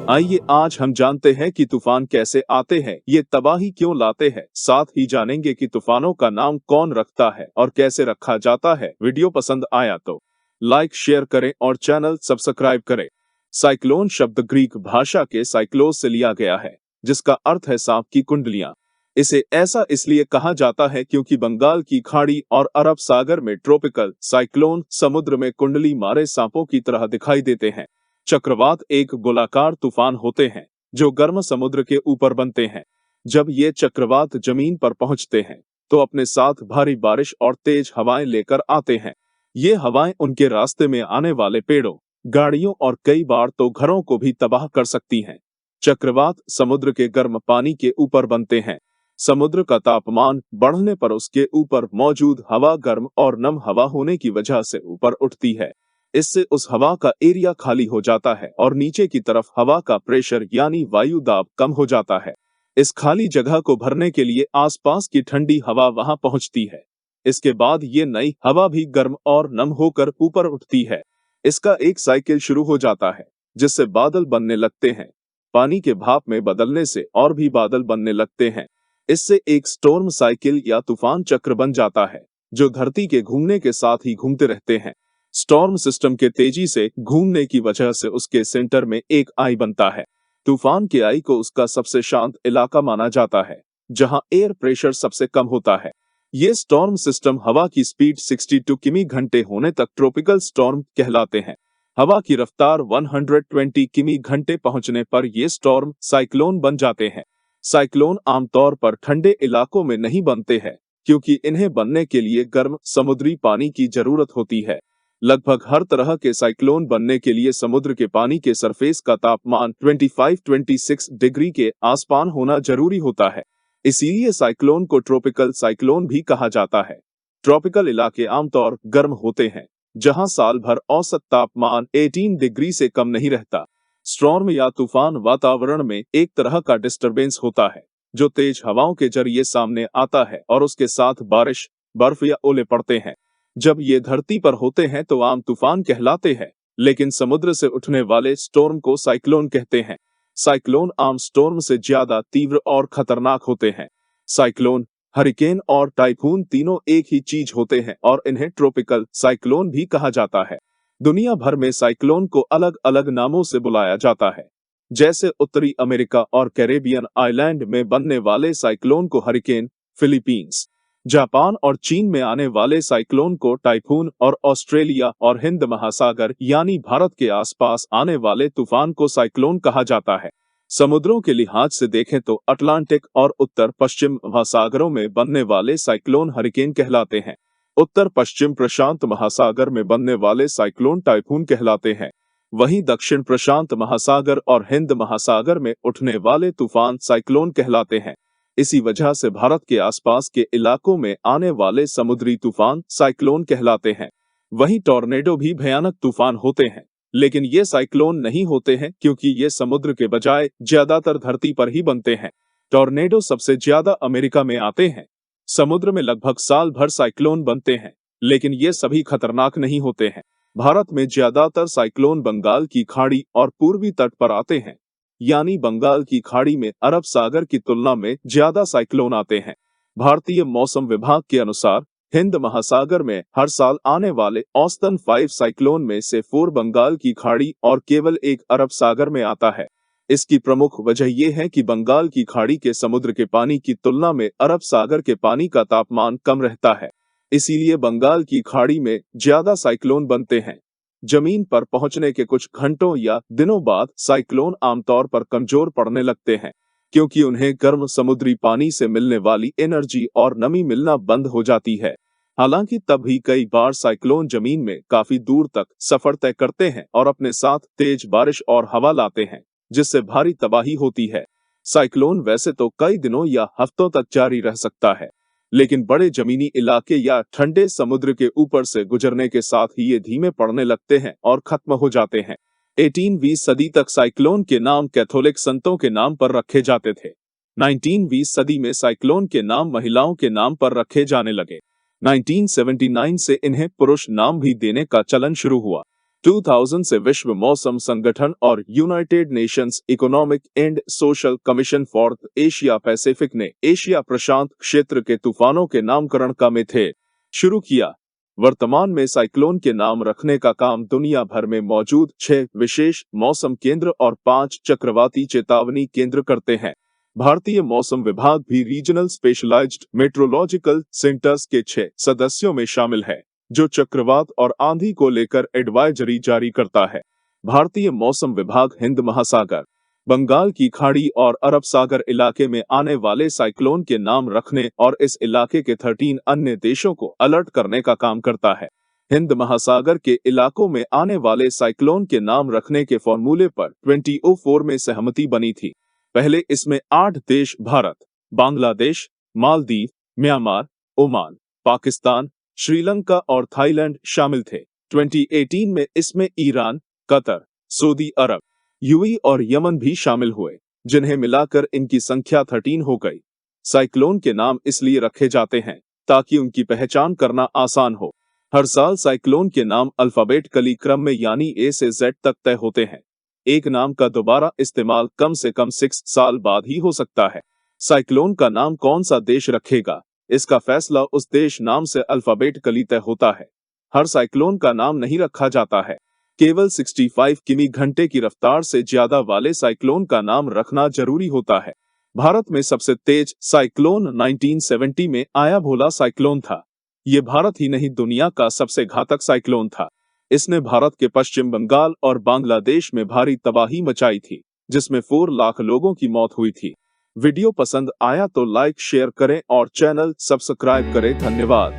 आइए आज हम जानते हैं कि तूफान कैसे आते हैं, ये तबाही क्यों लाते हैं। साथ ही जानेंगे कि तूफानों का नाम कौन रखता है और कैसे रखा जाता है। वीडियो पसंद आया तो लाइक शेयर करें और चैनल सब्सक्राइब करें। साइक्लोन शब्द ग्रीक भाषा के साइक्लोस से लिया गया है, जिसका अर्थ है सांप की कुंडलियां। इसे ऐसा इसलिए कहा जाता है क्योंकि बंगाल की खाड़ी और अरब सागर में ट्रॉपिकल साइक्लोन समुद्र में कुंडली मारे सांपों की तरह दिखाई देते हैं। चक्रवात एक गोलाकार तूफान होते हैं जो गर्म समुद्र के ऊपर बनते हैं। जब ये चक्रवात जमीन पर पहुंचते हैं तो अपने साथ भारी बारिश और तेज हवाएं लेकर आते हैं। ये हवाएं उनके रास्ते में आने वाले पेड़ों, गाड़ियों और कई बार तो घरों को भी तबाह कर सकती हैं। चक्रवात समुद्र के गर्म पानी के ऊपर बनते हैं। समुद्र का तापमान बढ़ने पर उसके ऊपर मौजूद हवा गर्म और नम हवा होने की वजह से ऊपर उठती है। इससे उस हवा का एरिया खाली हो जाता है और नीचे की तरफ हवा का प्रेशर यानी वायु दाब कम हो जाता है। इस खाली जगह को भरने के लिए आसपास की ठंडी हवा वहां पहुंचती है। इसके बाद ये नई हवा भी गर्म और नम होकर ऊपर उठती है। इसका एक साइकिल शुरू हो जाता है, जिससे बादल बनने लगते हैं। पानी के भाप में बदलने से और भी बादल बनने लगते हैं। इससे एक स्टॉर्म साइकिल या तूफान चक्र बन जाता है, जो धरती के घूमने के साथ ही घूमते रहते हैं। स्टॉर्म सिस्टम के तेजी से घूमने की वजह से उसके सेंटर में एक आई बनता है। तूफान के आई को उसका सबसे शांत इलाका माना जाता है, जहां एयर प्रेशर सबसे कम होता है। ये स्टॉर्म सिस्टम हवा की स्पीड 62 किमी घंटे होने तक ट्रॉपिकल स्टॉर्म कहलाते हैं। हवा की रफ्तार 120 किमी घंटे पहुंचने पर ये स्टॉर्म साइक्लोन बन जाते हैं। साइक्लोन आमतौर पर ठंडे इलाकों में नहीं बनते हैं, क्योंकि इन्हें बनने के लिए गर्म समुद्री पानी की जरूरत होती है। लगभग हर तरह के साइक्लोन बनने के लिए समुद्र के पानी के सरफेस का तापमान 25-26 डिग्री के आसपास होना जरूरी होता है। इसीलिए साइक्लोन को ट्रॉपिकल साइक्लोन भी कहा जाता है। ट्रॉपिकल इलाके आमतौर गर्म होते हैं, जहां साल भर औसत तापमान 18 डिग्री से कम नहीं रहता। स्टॉर्म या तूफान वातावरण में एक तरह का डिस्टरबेंस होता है, जो तेज हवाओं के जरिए सामने आता है और उसके साथ बारिश, बर्फ या ओले पड़ते हैं। जब ये धरती पर होते हैं तो आम तूफान कहलाते हैं, लेकिन समुद्र से उठने वाले स्टॉर्म को साइक्लोन कहते हैं। साइक्लोन आम स्टॉर्म से ज्यादा तीव्र और खतरनाक होते हैं। साइक्लोन, हरिकेन और टाइफून तीनों एक ही चीज होते हैं और इन्हें ट्रॉपिकल साइक्लोन भी कहा जाता है। दुनिया भर में साइक्लोन को अलग अलग नामों से बुलाया जाता है। जैसे उत्तरी अमेरिका और कैरेबियन आइलैंड में बनने वाले साइक्लोन को हरिकेन, फिलीपींस, जापान और चीन में आने वाले साइक्लोन को टाइफून और ऑस्ट्रेलिया और हिंद महासागर यानी भारत के आसपास आने वाले तूफान को साइक्लोन कहा जाता है। समुद्रों के लिहाज से देखें तो अटलांटिक और उत्तर पश्चिम महासागरों में बनने वाले साइक्लोन हरिकेन कहलाते हैं। उत्तर पश्चिम प्रशांत महासागर में बनने वाले साइक्लोन टाइफून कहलाते हैं। वहीं दक्षिण प्रशांत महासागर और हिंद महासागर में उठने वाले तूफान साइक्लोन कहलाते हैं। इसी वजह से भारत के आसपास के इलाकों में आने वाले समुद्री तूफान साइक्लोन कहलाते हैं। वहीं टॉर्नेडो भी भयानक तूफान होते हैं, लेकिन ये साइक्लोन नहीं होते हैं क्योंकि ये समुद्र के बजाय ज्यादातर धरती पर ही बनते हैं। टॉर्नेडो सबसे ज्यादा अमेरिका में आते हैं। समुद्र में लगभग साल भर साइक्लोन बनते हैं, लेकिन ये सभी खतरनाक नहीं होते हैं। भारत में ज्यादातर साइक्लोन बंगाल की खाड़ी और पूर्वी तट पर आते हैं, यानी बंगाल की खाड़ी में अरब सागर की तुलना में ज्यादा साइक्लोन आते हैं। भारतीय मौसम विभाग के अनुसार हिंद महासागर में हर साल आने वाले औसतन 5 साइक्लोन में से 4 बंगाल की खाड़ी और केवल एक अरब सागर में आता है। इसकी प्रमुख वजह यह है कि बंगाल की खाड़ी के समुद्र के पानी की तुलना में अरब सागर के पानी का तापमान कम रहता है। इसीलिए बंगाल की खाड़ी में ज्यादा साइक्लोन बनते हैं। जमीन पर पहुंचने के कुछ घंटों या दिनों बाद साइक्लोन आमतौर पर कमजोर पड़ने लगते हैं, क्योंकि उन्हें गर्म समुद्री पानी से मिलने वाली एनर्जी और नमी मिलना बंद हो जाती है। हालांकि तब भी कई बार साइक्लोन जमीन में काफी दूर तक सफर तय करते हैं और अपने साथ तेज बारिश और हवा लाते हैं, जिससे भारी तबाही होती है। साइक्लोन वैसे तो कई दिनों या हफ्तों तक जारी रह सकता है, लेकिन बड़े जमीनी इलाके या ठंडे समुद्र के ऊपर से गुजरने के साथ ही ये धीमे पड़ने लगते हैं और खत्म हो जाते हैं। 18वीं सदी तक साइक्लोन के नाम कैथोलिक संतों के नाम पर रखे जाते थे। 19वीं सदी में साइक्लोन के नाम महिलाओं के नाम पर रखे जाने लगे। 1979 से इन्हें पुरुष नाम भी देने का चलन शुरू हुआ। 2000 से विश्व मौसम संगठन और United Nations economic and social commission for Asia Pacific ने एशिया प्रशांत क्षेत्र के तूफानों के नामकरण का मेथड शुरू किया। वर्तमान में साइक्लोन के नाम रखने का काम दुनिया भर में मौजूद 6 विशेष मौसम केंद्र और 5 चक्रवाती चेतावनी केंद्र करते हैं। भारतीय मौसम विभाग भी रीजनल स्पेशलाइज्ड मेट्रोलॉजिकल सेंटर्स के 6 सदस्यों में शामिल है, जो चक्रवात और आंधी को लेकर एडवाइजरी जारी करता है। भारतीय मौसम विभाग हिंद महासागर, बंगाल की खाड़ी और अरब सागर इलाके में आने वाले साइक्लोन के नाम रखने और इस इलाके के 13 अन्य देशों को अलर्ट करने का काम करता है। हिंद महासागर के इलाकों में आने वाले साइक्लोन के नाम रखने के फॉर्मूले पर 2004 में सहमति बनी थी। पहले इसमें 8 देश भारत, बांग्लादेश, मालदीव, म्यांमार, ओमान, पाकिस्तान, श्रीलंका और थाईलैंड शामिल थे। 2018 में इसमें ईरान, कतर, सऊदी अरब, यूएई और यमन भी शामिल हुए, जिन्हें मिलाकर इनकी संख्या 13 हो गई। साइक्लोन के नाम इसलिए रखे जाते हैं ताकि उनकी पहचान करना आसान हो। हर साल साइक्लोन के नाम अल्फाबेटिकली क्रम में यानी ए से जेड तक तय होते हैं। एक नाम का दोबारा इस्तेमाल कम से कम 6 साल बाद ही हो सकता है। साइक्लोन का नाम कौन सा देश रखेगा, इसका फैसला उस देश नाम से अल्फाबेटिकली तय होता है। हर साइक्लोन का नाम नहीं रखा जाता है। केवल 65 किमी घंटे की रफ्तार से ज्यादा वाले साइक्लोन का नाम रखना जरूरी होता है। भारत में सबसे तेज साइक्लोन 1970 में आया भोला साइक्लोन था। ये भारत ही नहीं दुनिया का सबसे घातक साइक्लोन था। इसने भारत के पश्चिम बंगाल और बांग्लादेश में भारी तबाही मचाई थी, जिसमें 4 लाख लोगों की मौत हुई थी। वीडियो पसंद आया तो लाइक शेयर करें और चैनल सब्सक्राइब करें। धन्यवाद।